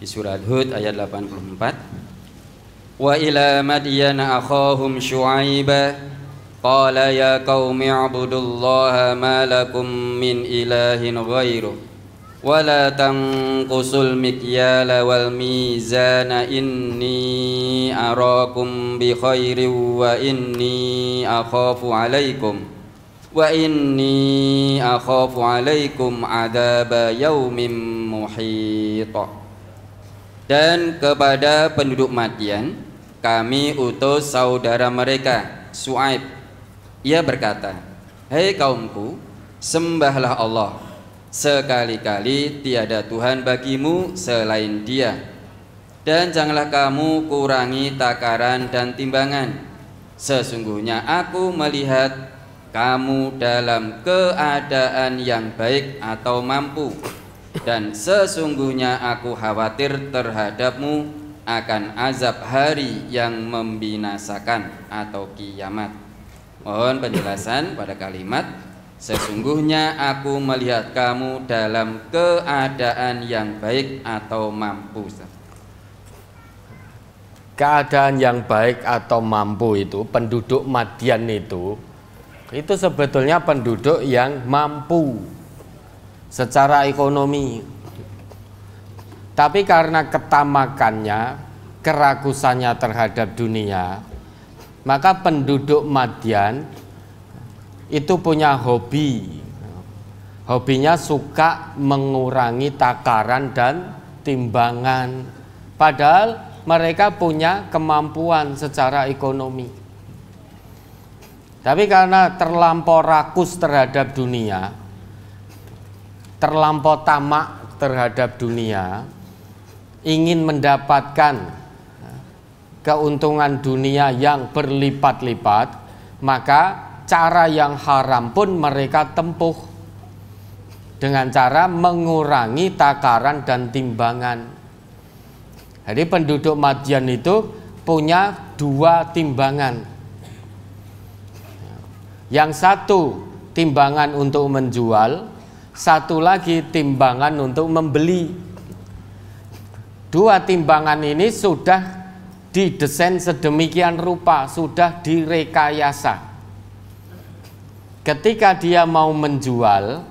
di surat Hud ayat 84. Wa ila madyana akhahum syu'aiba qala ya qaumi ibudullaha ma lakum min ilahin ghairuh wa la tanqusul mikyala wal mizana inni arakum bi khairin wa inni akhafu alaikum adaba yaumin muhit. Dan kepada penduduk Madyan kami utus saudara mereka Syuaib. Ia berkata, "Hei kaumku, sembahlah Allah. Sekali-kali tiada Tuhan bagimu selain Dia. Dan janganlah kamu kurangi takaran dan timbangan. Sesungguhnya aku melihat kamu dalam keadaan yang baik atau mampu. Dan sesungguhnya aku khawatir terhadapmu akan azab hari yang membinasakan atau kiamat." Mohon penjelasan pada kalimat sesungguhnya aku melihat kamu dalam keadaan yang baik atau mampu. Keadaan yang baik atau mampu itu, penduduk Madyan itu sebetulnya penduduk yang mampu secara ekonomi, tapi karena ketamakannya, kerakusannya terhadap dunia, maka penduduk Madyan itu punya hobinya suka mengurangi takaran dan timbangan, padahal mereka punya kemampuan secara ekonomi. Tapi karena terlampau rakus terhadap dunia, terlampau tamak terhadap dunia, ingin mendapatkan keuntungan dunia yang berlipat-lipat, maka cara yang haram pun mereka tempuh dengan cara mengurangi takaran dan timbangan. Jadi penduduk Madyan itu punya dua timbangan. Yang satu timbangan untuk menjual, satu lagi timbangan untuk membeli. Dua timbangan ini sudah didesain sedemikian rupa, sudah direkayasa. Ketika dia mau menjual,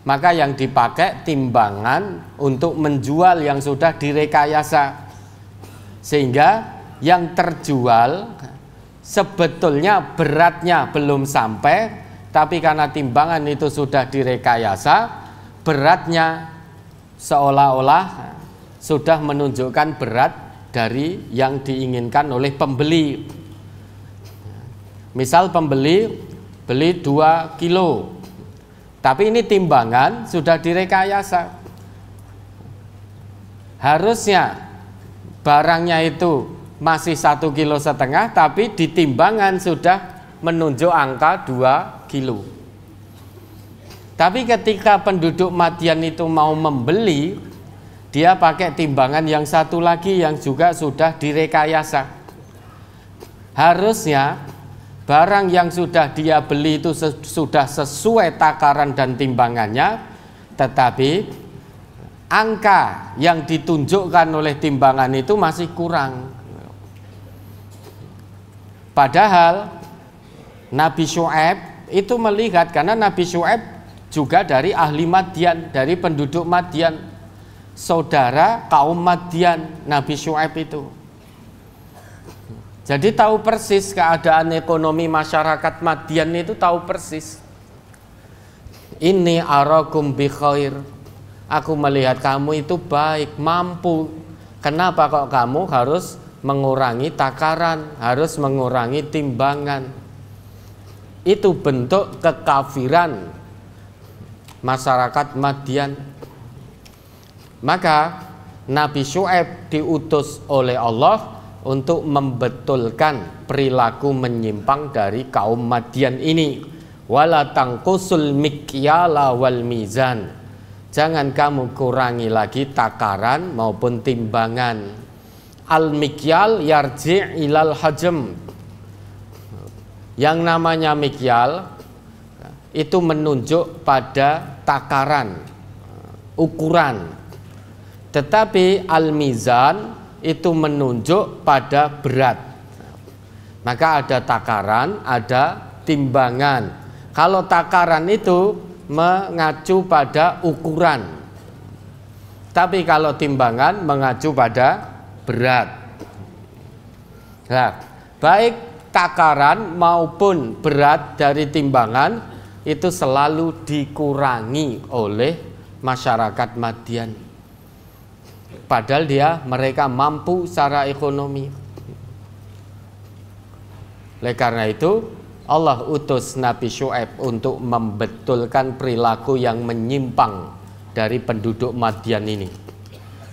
maka yang dipakai timbangan untuk menjual yang sudah direkayasa, sehingga yang terjual sebetulnya beratnya belum sampai, tapi karena timbangan itu sudah direkayasa, beratnya seolah-olah sudah menunjukkan berat dari yang diinginkan oleh pembeli. Misal pembeli beli 2 kilo, tapi ini timbangan sudah direkayasa. Harusnya barangnya itu masih 1,5 kilo, tapi di timbangan sudah menunjuk angka 2 kilo. Tapi ketika penduduk Madyan itu mau membeli, dia pakai timbangan yang satu lagi yang juga sudah direkayasa. Harusnya barang yang sudah dia beli itu sudah sesuai takaran dan timbangannya, tetapi angka yang ditunjukkan oleh timbangan itu masih kurang. Padahal Nabi Syuaib itu melihat, karena Nabi Syuaib juga dari ahli Madyan, dari penduduk Madyan, saudara kaum Madyan Nabi Syuaib itu. Jadi tahu persis keadaan ekonomi masyarakat Madyan itu, tahu persis. Inni arakum bi khair, aku melihat kamu itu baik, mampu. Kenapa kok kamu harus mengurangi takaran, harus mengurangi timbangan? Itu bentuk kekafiran masyarakat Madyan. Maka Nabi Syuaib diutus oleh Allah untuk membetulkan perilaku menyimpang dari kaum Madyan ini. Wala tangkusul mikyala wal mizan, jangan kamu kurangi lagi takaran maupun timbangan. Al mikyal yarji' ilal hajm, yang namanya mikyal itu menunjuk pada takaran, ukuran. Tetapi al-mizan itu menunjuk pada berat. Maka ada takaran, ada timbangan. Kalau takaran itu mengacu pada ukuran, tapi kalau timbangan mengacu pada berat. Nah, baik takaran maupun berat dari timbangan itu selalu dikurangi oleh masyarakat Madian. Padahal mereka mampu secara ekonomi. Oleh karena itu Allah utus Nabi Syuaib untuk membetulkan perilaku yang menyimpang dari penduduk Madian ini,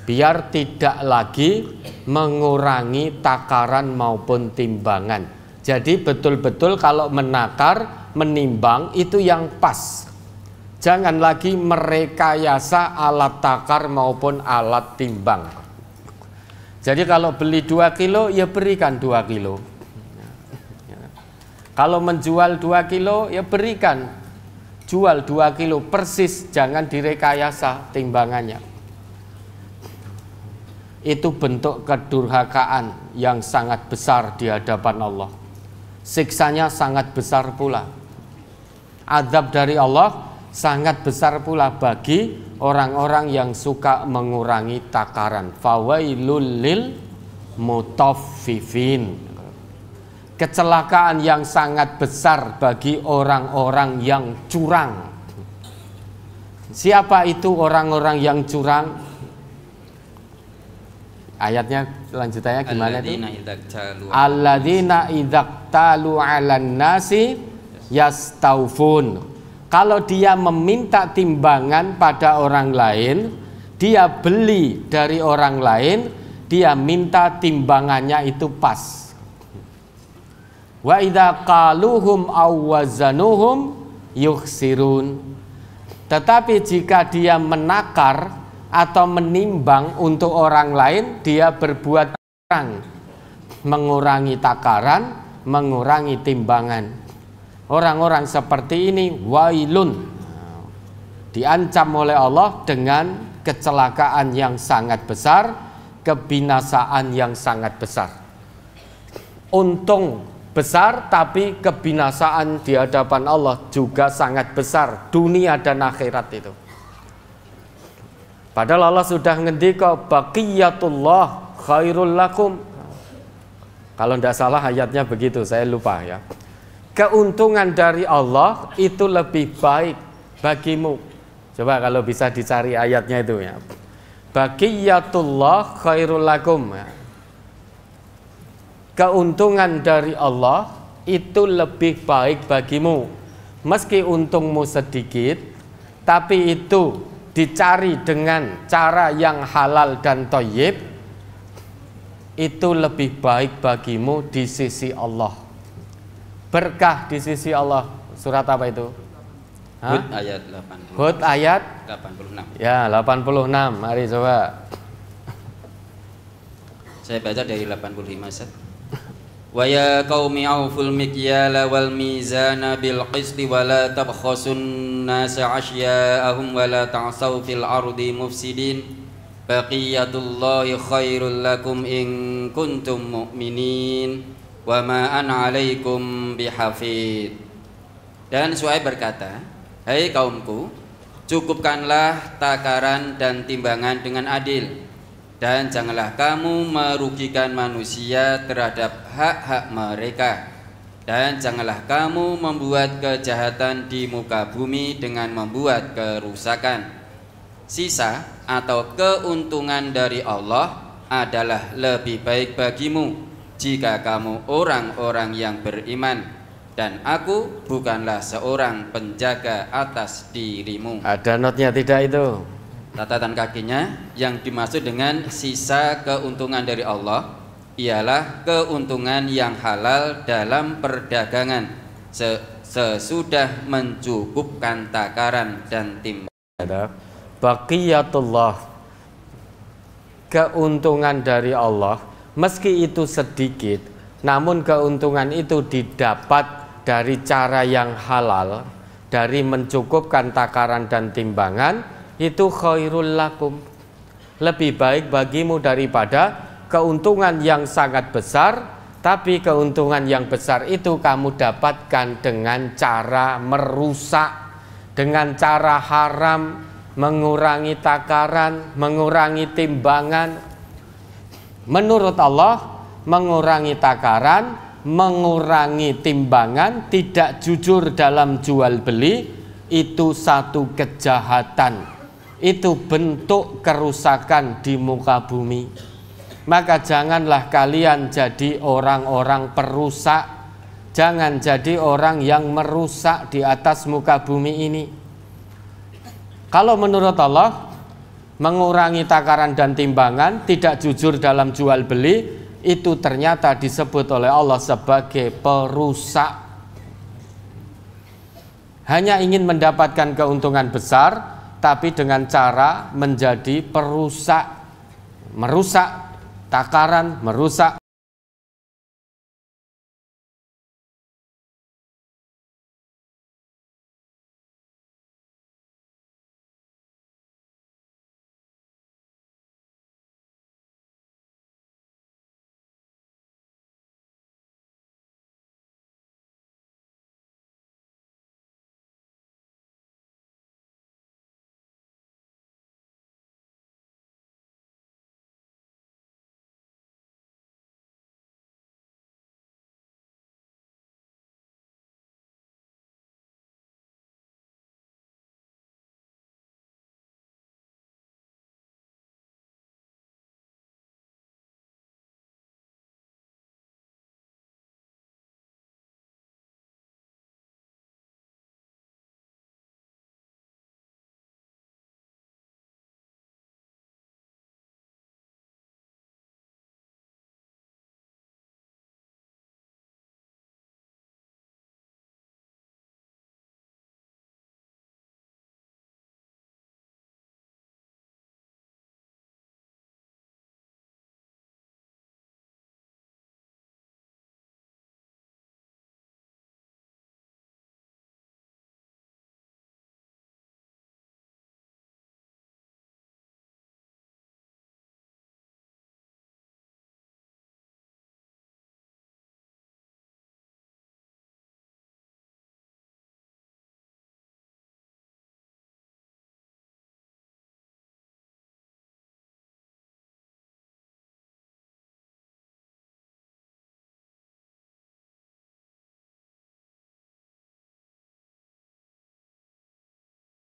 biar tidak lagi mengurangi takaran maupun timbangan. Jadi betul-betul kalau menakar, menimbang itu yang pas. Jangan lagi merekayasa alat takar maupun alat timbang. Jadi kalau beli 2 kilo, ya berikan 2 kilo. Kalau menjual 2 kilo, ya berikan. Jual 2 kilo persis, jangan direkayasa timbangannya. Itu bentuk kedurhakaan yang sangat besar di hadapan Allah. Siksanya sangat besar pula. Azab dari Allah sangat besar pula bagi orang-orang yang suka mengurangi takaran. Fawailul lil mutaffifin. Kecelakaan yang sangat besar bagi orang-orang yang curang. Siapa itu orang-orang yang curang? Ayatnya lanjutannya gimana itu? Alladzina idzaqtalu 'alan nasi yastaufun. Kalau dia meminta timbangan pada orang lain, dia beli dari orang lain, dia minta timbangannya itu pas. Wa idza qaluhum aw wazanuhum yukhsirun. Tetapi jika dia menakar atau menimbang untuk orang lain, dia berbuat curang, mengurangi takaran, mengurangi timbangan. Orang-orang seperti ini wailun, diancam oleh Allah dengan kecelakaan yang sangat besar, kebinasaan yang sangat besar. Untung besar, tapi kebinasaan di hadapan Allah juga sangat besar, dunia dan akhirat itu. Padahal Allah sudah ngendika baqiyatullah khairul lakum. Kalau tidak salah ayatnya begitu, saya lupa ya. Keuntungan dari Allah itu lebih baik bagimu. Coba kalau bisa dicari ayatnya itu ya. Baqiyatullah khairul lakum ya. Keuntungan dari Allah itu lebih baik bagimu. Meski untungmu sedikit, tapi itu dicari dengan cara yang halal dan thayyib, itu lebih baik bagimu di sisi Allah. Berkah di sisi Allah. Surat apa itu? Hud ayat 86. Hud ayat 86. Ya, 86. Mari coba. Saya baca dari 85, Ustaz. Wa ya qaumi auful mikyala wal mizana bil qisti wa la tabkhasun nasa asya'ahum wa la ta'saw fil ardi mufsidin baqiyatullahi khairul lakum in kuntum mu'minin wa ma ana 'alaikum bihafid. Dan Syuaib berkata, hai kaumku, cukupkanlah takaran dan timbangan dengan adil, dan janganlah kamu merugikan manusia terhadap hak-hak mereka, dan janganlah kamu membuat kejahatan di muka bumi dengan membuat kerusakan. Sisa atau keuntungan dari Allah adalah lebih baik bagimu jika kamu orang-orang yang beriman, dan aku bukanlah seorang penjaga atas dirimu. Ada notnya tidak itu? Catatan kakinya, yang dimaksud dengan sisa keuntungan dari Allah ialah keuntungan yang halal dalam perdagangan sesudah mencukupkan takaran dan timbangan. Baqiyatullah, keuntungan dari Allah, meski itu sedikit, namun keuntungan itu didapat dari cara yang halal, dari mencukupkan takaran dan timbangan, itu khairul lakum, lebih baik bagimu daripada keuntungan yang sangat besar, tapi keuntungan yang besar itu kamu dapatkan dengan cara merusak, dengan cara haram, mengurangi takaran, mengurangi timbangan. Menurut Allah, mengurangi takaran, mengurangi timbangan, tidak jujur dalam jual beli, itu satu kejahatan, itu bentuk kerusakan di muka bumi. Maka janganlah kalian jadi orang-orang perusak, jangan jadi orang yang merusak di atas muka bumi ini. Kalau menurut Allah, mengurangi takaran dan timbangan, tidak jujur dalam jual beli, itu ternyata disebut oleh Allah sebagai perusak. Hanya ingin mendapatkan keuntungan besar, tapi dengan cara menjadi perusak, merusak takaran, merusak